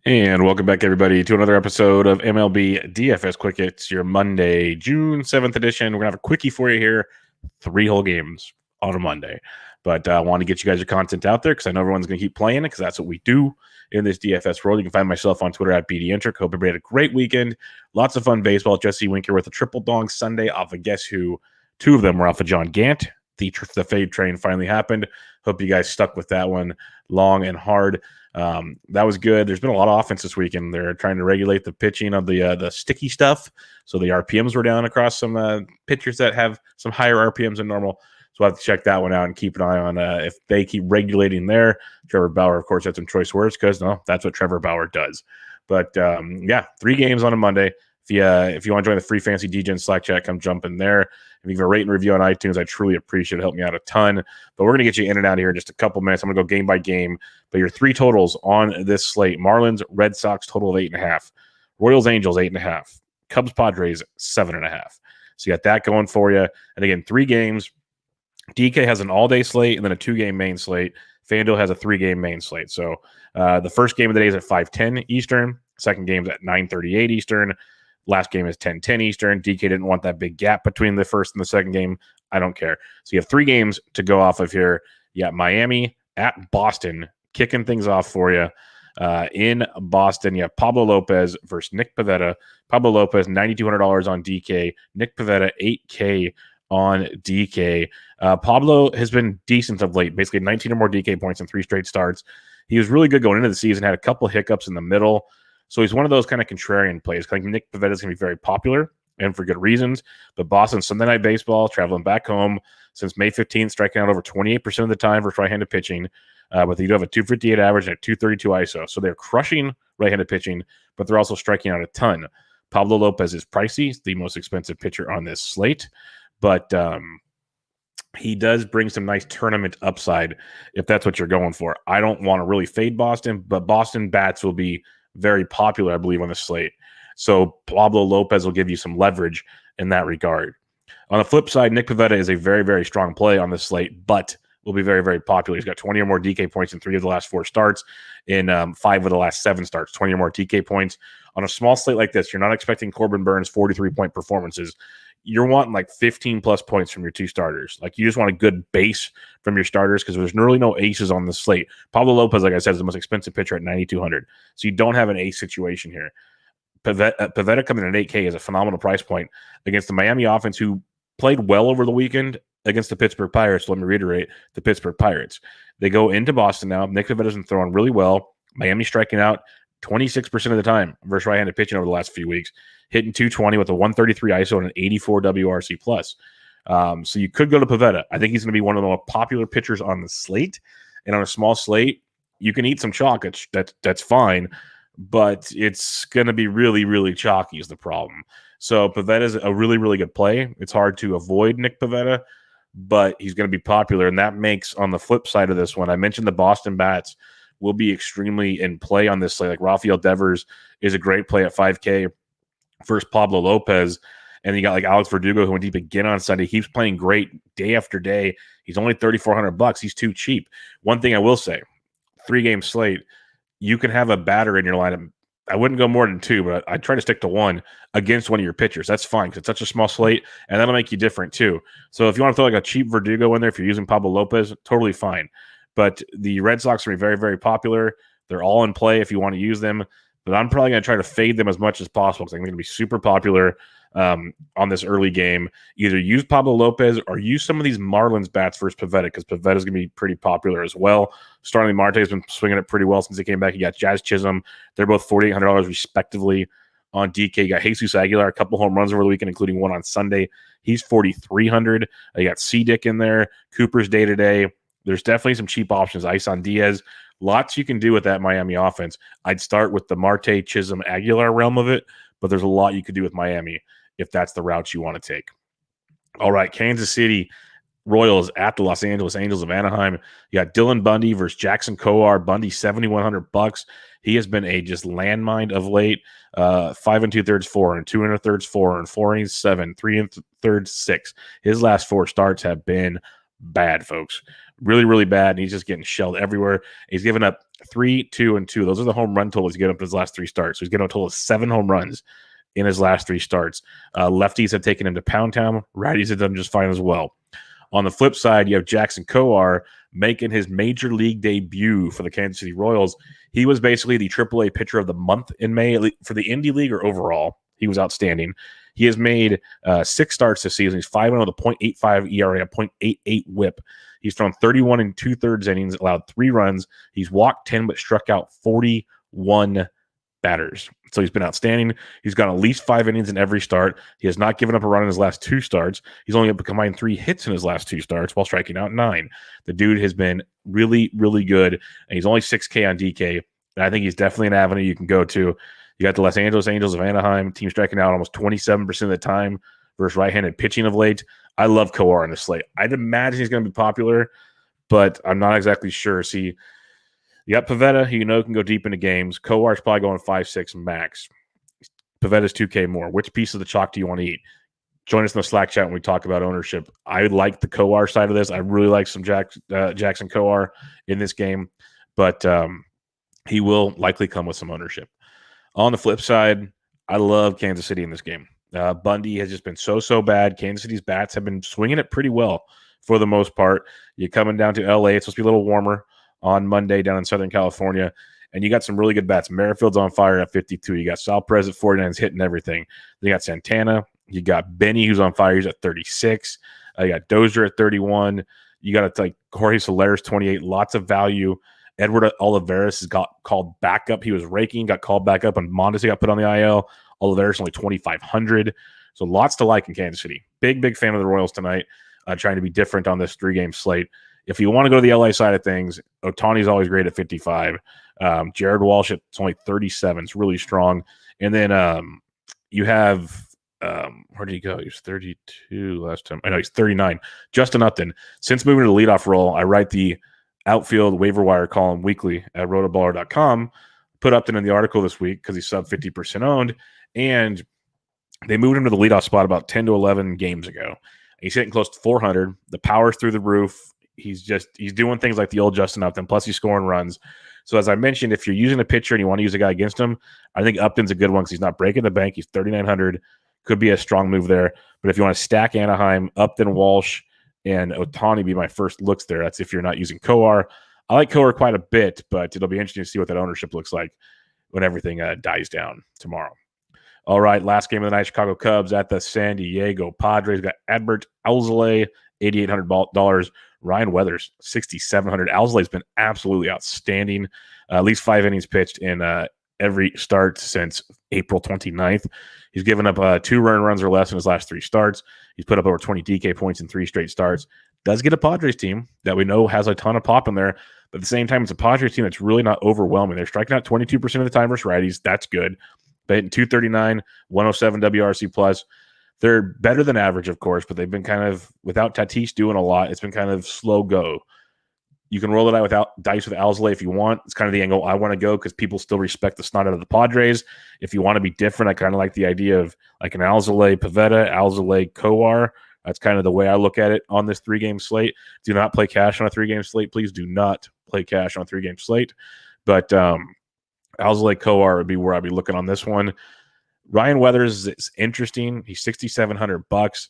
And welcome back, everybody, to another episode of MLB DFS Quick. It's your Monday, June 7th edition. We're going to have a quickie for you here. 3 whole games on a Monday. But I want to get you guys your content out there because I know everyone's going to keep playing it because that's what we do in this DFS world. You can find myself on Twitter at BDintric. Hope everybody had a great weekend. Lots of fun baseball. Jesse Winker with a triple dong Sunday off of Guess Who. 2 of them were off of John Gant. The fade train finally happened. Hope you guys stuck with that one long and hard. That was good. There's been a lot of offense this weekend. They're trying to regulate the pitching of the sticky stuff. So the RPMs were down across some pitchers that have some higher RPMs than normal. So we'll have to check that one out and keep an eye on if they keep regulating there. Trevor Bauer, of course, had some choice words because that's what Trevor Bauer does. But 3 games on a Monday. If you want to join the free fantasy DGen Slack chat, come jump in there. If you give a rate and review on iTunes, I truly appreciate it. Help me out a ton. But we're going to get you in and out of here in just a couple minutes. I'm going to go game by game. But your 3 totals on this slate: Marlins, Red Sox, total of 8.5. Royals, Angels, 8.5. Cubs, Padres, 7.5. So you got that going for you. And again, 3 games. DK has an all-day slate and then a 2-game main slate. FanDuel has a 3-game main slate. So the first game of the day is at 5:10 Eastern. Second game is at 9:38 Eastern. Last game is 10:10 Eastern. DK didn't want that big gap between the first and the second game. I don't care. So you have 3 games to go off of here. You got Miami at Boston kicking things off for you. In Boston, you have Pablo Lopez versus Nick Pavetta. Pablo Lopez, $9,200 on DK. Nick Pavetta, $8K on DK. Pablo has been decent of late, basically 19 or more DK points in 3 straight starts. He was really good going into the season, had a couple hiccups in the middle. So he's one of those kind of contrarian plays. I think Nick Pavetta is going to be very popular and for good reasons. But Boston Sunday Night Baseball, traveling back home since May 15th, striking out over 28% of the time versus right-handed pitching. But they do have a 258 average and a 232 ISO. So they're crushing right-handed pitching, but they're also striking out a ton. Pablo Lopez is pricey. He's the most expensive pitcher on this slate. But he does bring some nice tournament upside if that's what you're going for. I don't want to really fade Boston, but Boston bats will be very popular, I believe, on the slate. So Pablo Lopez will give you some leverage in that regard. On the flip side, Nick Pavetta is a very, very strong play on this slate, but will be very, very popular. He's got 20 or more DK points in 3 of the last 4 starts, in 5 of the last 7 starts, 20 or more DK points. On a small slate like this, you're not expecting Corbin Burns 43-point performances. You're wanting like 15-plus points from your 2 starters. Like, you just want a good base from your starters because there's really no aces on the slate. Pablo Lopez, like I said, is the most expensive pitcher at $9,200. So you don't have an ace situation here. Pavetta coming in at $8K is a phenomenal price point against the Miami offense, who played well over the weekend against the Pittsburgh Pirates. Let me reiterate, the Pittsburgh Pirates. They go into Boston now. Nick Pavetta's been throwing really well. Miami striking out 26% of the time versus right-handed pitching over the last few weeks, hitting 220 with a 133 ISO and an 84 WRC plus. So you could go to Pavetta. I think he's going to be one of the more popular pitchers on the slate. And on a small slate, you can eat some chalk. That's fine, but it's going to be really, really chalky is the problem. So Pavetta is a really, really good play. It's hard to avoid Nick Pavetta, but he's going to be popular. And that makes, on the flip side of this one, I mentioned the Boston bats will be extremely in play on this slate. Like Rafael Devers is a great play at 5K versus Pablo Lopez. And you got like Alex Verdugo, who went deep again on Sunday. He keeps playing great day after day. He's only $3,400. He's too cheap. One thing I will say, 3-game slate, you can have a batter in your lineup. I wouldn't go more than 2, but I'd try to stick to 1 against one of your pitchers. That's fine because it's such a small slate, and that'll make you different too. So if you want to throw like a cheap Verdugo in there, if you're using Pablo Lopez, totally fine. But the Red Sox are very, very popular. They're all in play if you want to use them. But I'm probably going to try to fade them as much as possible because I'm going to be super popular on this early game. Either use Pablo Lopez or use some of these Marlins bats versus Pavetta because Pavetta is going to be pretty popular as well. Starling Marte has been swinging it pretty well since he came back. You got Jazz Chisholm. They're both $4,800 respectively on DK. You got Jesus Aguilar, a couple home runs over the weekend, including one on Sunday. He's $4,300. You got C-Dick in there. Cooper's day-to-day. There's definitely some cheap options. Isan Diaz. Lots you can do with that Miami offense. I'd start with the Marte, Chisholm, Aguilar realm of it, but there's a lot you could do with Miami if that's the route you want to take. All right, Kansas City Royals at the Los Angeles Angels of Anaheim. You got Dylan Bundy versus Jackson Kohar. Bundy, $7,100. He has been a just landmine of late. 5 2/3, 4, and 2 1/3, 4, and 4 7, 3 1/3, 6. His last 4 starts have been bad, folks. Really, really bad. And he's just getting shelled everywhere. He's given up 3, 2, and 2. Those are the home run totals he's given up his last 3 starts. So he's given up a total of 7 home runs in his last 3 starts. Lefties have taken him to Pound Town. Righties have done just fine as well. On the flip side, you have Jackson Kohar making his major league debut for the Kansas City Royals. He was basically the AAA pitcher of the month in May for the Indy League or overall. He was outstanding. He has made 6 starts this season. He's 5-0 with a .85 ERA, a .88 WHIP. He's thrown 31 2/3 innings, allowed 3 runs. He's walked 10 but struck out 41 batters. So he's been outstanding. He's got at least 5 innings in every start. He has not given up a run in his last 2 starts. He's only up a combined 3 hits in his last 2 starts while striking out 9. The dude has been really, really good, and he's only $6K on DK. And I think he's definitely an avenue you can go to. You got the Los Angeles Angels of Anaheim, team striking out almost 27% of the time versus right-handed pitching of late. I love Kohar on the slate. I'd imagine he's going to be popular, but I'm not exactly sure. See, you got Pavetta, who you know can go deep into games. Kohar's probably going 5-6 max. Pavetta's 2K more. Which piece of the chalk do you want to eat? Join us in the Slack chat when we talk about ownership. I like the Kohar side of this. I really like some Jackson Kohar in this game, but he will likely come with some ownership. On the flip side, I love Kansas City in this game. Bundy has just been so bad. Kansas City's bats have been swinging it pretty well for the most part. You're coming down to LA. It's supposed to be a little warmer on Monday down in Southern California, and you got some really good bats. Merrifield's on fire at 52. You got Sal Perez at 49, hitting everything. Then you got Santana. You got Benny, who's on fire. He's at 36. You got Dozier at 31. You got like Jorge Soler's 28. Lots of value. Edward Olivares has got called back up. He was raking, got called back up, and Mondesi got put on the IL. Olivares only 2,500. So lots to like in Kansas City. Big fan of the Royals tonight, trying to be different on this 3-game slate. If you want to go to the LA side of things, Ohtani's always great at 55. Jared Walsh, it's only 37. It's really strong. And then you have, where did he go? He was 32 last time. I know he's 39. Justin Upton. Since moving to the leadoff role, I write the outfield waiver wire column weekly at rotoballer.com. Put Upton in the article this week because he's sub 50% owned, and they moved him to the leadoff spot about 10 to 11 games ago. He's hitting close to 400. The power's through the roof. He's doing things like the old Justin Upton, plus he's scoring runs. So as I mentioned, if you're using a pitcher and you want to use a guy against him, I think Upton's a good one because he's not breaking the bank. He's 3,900. Could be a strong move there. But if you want to stack Anaheim, Upton, Walsh, and Ohtani be my first looks there. That's if you're not using Kohar. I like Kohar quite a bit, but it'll be interesting to see what that ownership looks like when everything dies down tomorrow. All right, last game of the night, Chicago Cubs at the San Diego Padres. Got Adbert Alzolay, $8,800. Ryan Weathers, $6,700. Alzolay's been absolutely outstanding. At least 5 innings pitched in every start since April 29th. He's given up 2 runs or less in his last 3 starts. He's put up over 20 DK points in 3 straight starts. Does get a Padres team that we know has a ton of pop in there, but at the same time, it's a Padres team that's really not overwhelming. They're striking out 22% of the time versus righties. That's good. They're hitting 239, 107 WRC plus. They're better than average, of course, but they've been kind of, without Tatis doing a lot, it's been kind of slow go. You can roll it out without dice with Alzolay if you want. It's kind of the angle I want to go because people still respect the snot out of the Padres. If you want to be different, I kind of like the idea of like an Alzolay Pavetta, Alzolay Kohar. That's kind of the way I look at it on this 3-game slate. Do not play cash on a 3-game slate. Please do not play cash on a 3-game slate. But Alzolay Kohar would be where I'd be looking on this one. Ryan Weathers is interesting. He's $6,700.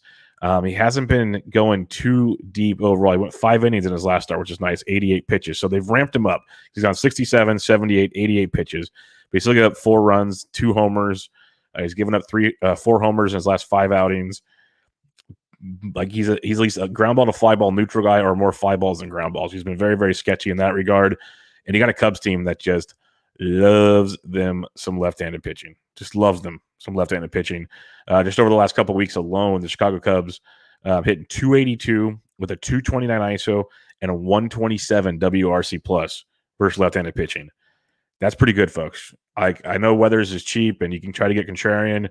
He hasn't been going too deep overall. He went 5 innings in his last start, which is nice, 88 pitches. So they've ramped him up. He's on 67, 78, 88 pitches. But he's still got up 4 runs, 2 homers. He's given up 4 homers in his last 5 outings. Like he's at least a ground ball to fly ball neutral guy, or more fly balls than ground balls. He's been very, very sketchy in that regard. And you got a Cubs team that just loves them some left-handed pitching. Just loves them some left-handed pitching. Just over the last couple of weeks alone, the Chicago Cubs hitting 282 with a 229 ISO and a 127 WRC plus versus left-handed pitching. That's pretty good, folks. I know Weathers is cheap and you can try to get contrarian.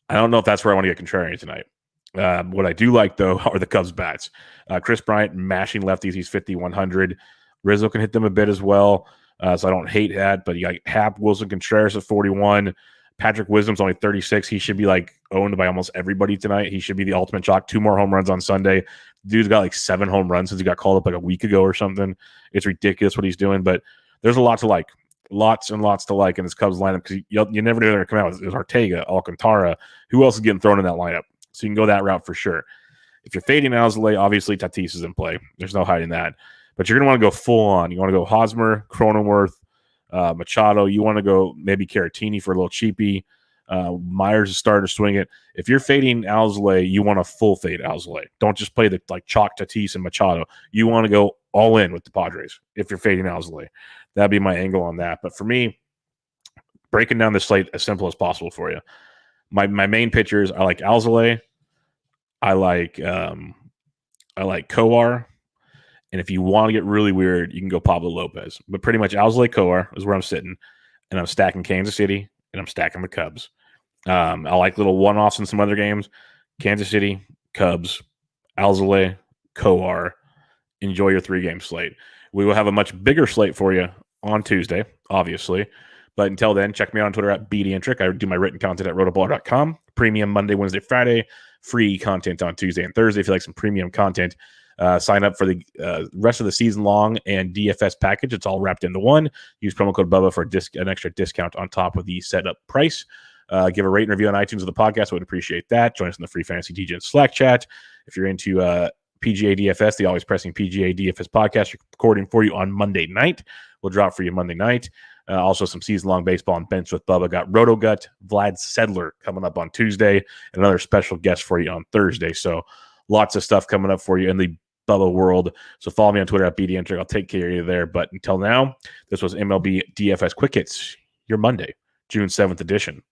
I don't know if that's where I want to get contrarian tonight. What I do like, though, are the Cubs bats. Chris Bryant mashing lefties. He's 5,100. Rizzo can hit them a bit as well, so I don't hate that. But you got Hap, Wilson Contreras at 41. Patrick Wisdom's only 36. He should be like owned by almost everybody tonight. He should be the ultimate chalk. 2 more home runs on Sunday. Dude's got like 7 home runs since he got called up like a week ago or something. It's ridiculous what he's doing, but there's a lot to like. Lots and lots to like in this Cubs lineup because you never knew they were going to come out. It was Ortega, Alcantara. Who else is getting thrown in that lineup? So you can go that route for sure. If you're fading Alzolay, obviously Tatis is in play. There's no hiding that. But you're going to want to go full on. You want to go Hosmer, Cronenworth, Machado. You want to go maybe Caratini for a little cheapie. Myers is starting to swing it. If you're fading Alzolay, you want to full fade Alzolay. Don't just play the like chalk Tatis and Machado. You want to go all in with the Padres if you're fading Alzolay. That'd be my angle on that. But for me, breaking down the slate as simple as possible for you. My main pitchers, I like Alzolay. I like Kohar. And if you want to get really weird, you can go Pablo Lopez. But pretty much Alzolay, Kohar is where I'm sitting. And I'm stacking Kansas City and I'm stacking the Cubs. I like little one-offs in some other games. Kansas City, Cubs, Alzolay, Kohar. Enjoy your 3-game slate. We will have a much bigger slate for you on Tuesday, obviously. But until then, check me out on Twitter at BDintric. I do my written content at RotoBaller.com. Premium Monday, Wednesday, Friday. Free content on Tuesday and Thursday. If you like some premium content, sign up for the rest of the season long and DFS package. It's all wrapped into one. Use promo code Bubba for an extra discount on top of the setup price. Give a rate and review on iTunes of the podcast. I would appreciate that. Join us in the free Fantasy DJ Slack chat. If you're into PGA DFS, the Always Pressing PGA DFS podcast, recording for you on Monday night. We'll drop for you Monday night. Also, some season-long baseball and bench with Bubba. Got RotoGut, Vlad Sedler coming up on Tuesday, and another special guest for you on Thursday. So lots of stuff coming up for you in the Bubba world. So follow me on Twitter at BDintric. I'll take care of you there. But until now, this was MLB DFS Quick Hits, your Monday, June 7th edition.